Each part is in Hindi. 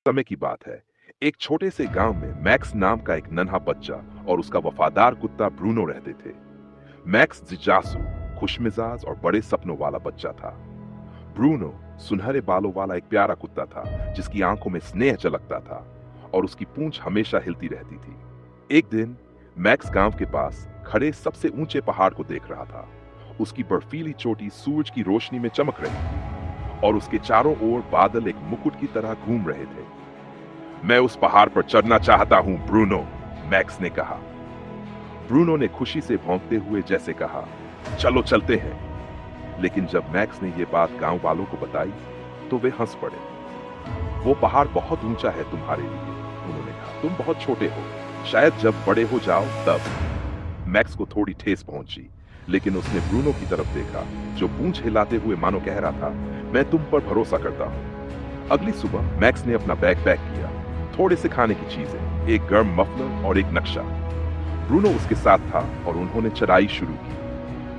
समय की बात है। एक छोटे से गांव में मैक्स नाम का एक नन्हा बच्चा और उसका वफादार कुत्ता ब्रूनो रहते थे। मैक्स जिज्ञासु, खुशमिजाज और बड़े सपनों वाला बच्चा था। ब्रूनो सुनहरे बालों वाला एक प्यारा कुत्ता था जिसकी आंखों में स्नेह झलकता था और उसकी पूंछ हमेशा हिलती रहती थी। एक दिन मैक्स गांव के पास खड़े सबसे ऊंचे पहाड़ को देख रहा था। उसकी बर्फीली चोटी सूरज की रोशनी में चमक रही थी और उसके चारों ओर बादल एक मुकुट की तरह घूम रहे थे। मैं उस पहाड़ पर चढ़ना चाहता हूं ब्रूनो, मैक्स ने कहा। ब्रूनो ने खुशी से भौंकते हुए जैसे कहा, चलो चलते हैं। लेकिन जब मैक्स ने यह बात गांव वालों को बताई तो वे हंस पड़े। वो पहाड़ बहुत ऊंचा है तुम्हारे लिए, उन्होंने कहा। तुम बहुत छोटे हो, शायद जब बड़े हो जाओ तब। मैक्स को थोड़ी ठेस पहुंची, लेकिन उसने ब्रूनो की तरफ देखा जो पूंछ हिलाते हुए मानो कह रहा था, मैं तुम पर भरोसा करता हूं। अगली सुबह मैक्स ने अपना बैग पैक किया, थोड़े से खाने की चीजें, एक गर्म मफलर और एक नक्शा। ब्रूनो उसके साथ था और उन्होंने चढ़ाई शुरू की।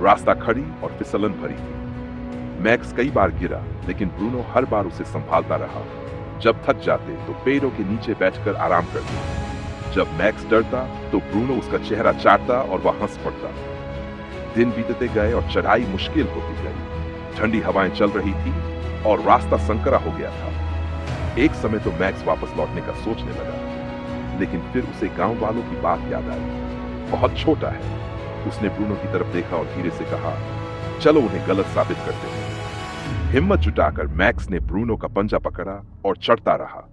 रास्ता खड़ी और फिसलन भरी थी। मैक्स कई बार गिरा, लेकिन ब्रूनो हर बार उसे संभालता रहा। जब थक जाते तो पेड़ों के नीचे बैठकर आराम करते। जब मैक्स डरता तो ब्रूनो उसका चेहरा चाटता और वह हंस पड़ता। दिन बीतते गए और चढ़ाई मुश्किल होती गई। ठंडी हवाएं चल रही थी और रास्ता संकरा हो गया था। एक समय तो मैक्स वापस लौटने का सोचने लगा, लेकिन फिर उसे गांव वालों की बात याद आई। बहुत छोटा है। उसने ब्रूनो की तरफ देखा और धीरे से कहा, चलो उन्हें गलत साबित करते हैं। हिम्मत जुटाकर मैक्स ने ब्रूनो का पंजा पकड़ा और चढ़ता रहा।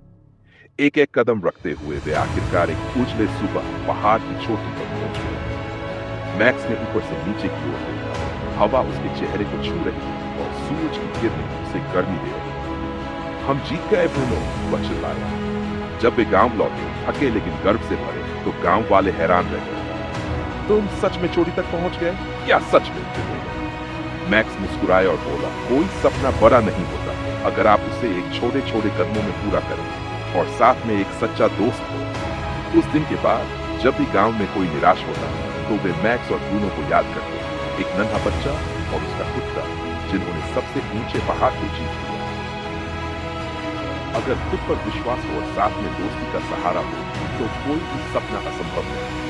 एक एक कदम रखते हुए वे आखिरकार एक उजले सुबह पहाड़ की चोटी पर पहुंच गए। मैक्स ने ऊपर से नीचे की ओर देखा। हवा उसके चेहरे को छू रही थी और सूरज की किरणें उसे गर्मी दे रही थी। हम जीत गए ब्रूनो, वह चिल्लाया। जब वे गांव लौटे, थके लेकिन गर्व से भरे, तो गांव वाले हैरान रह गए। तुम सच में चोटी तक पहुंच गए? क्या सच में? मैक्स मुस्कुराया और बोला, कोई सपना बड़ा नहीं होता अगर आप उसे एक छोटे छोटे कदमों में पूरा करें और साथ में एक सच्चा दोस्त हो। उस दिन के बाद जब भी गांव में कोई निराश होता तो वे मैक्स और ब्रूनो को याद करते, एक नन्हा बच्चा और उसका कुत्ता जिन्होंने सबसे ऊंचे पहाड़ को जीत लिया। अगर खुद पर विश्वास हो और साथ में दोस्ती का सहारा हो तो कोई भी सपना असंभव नहीं।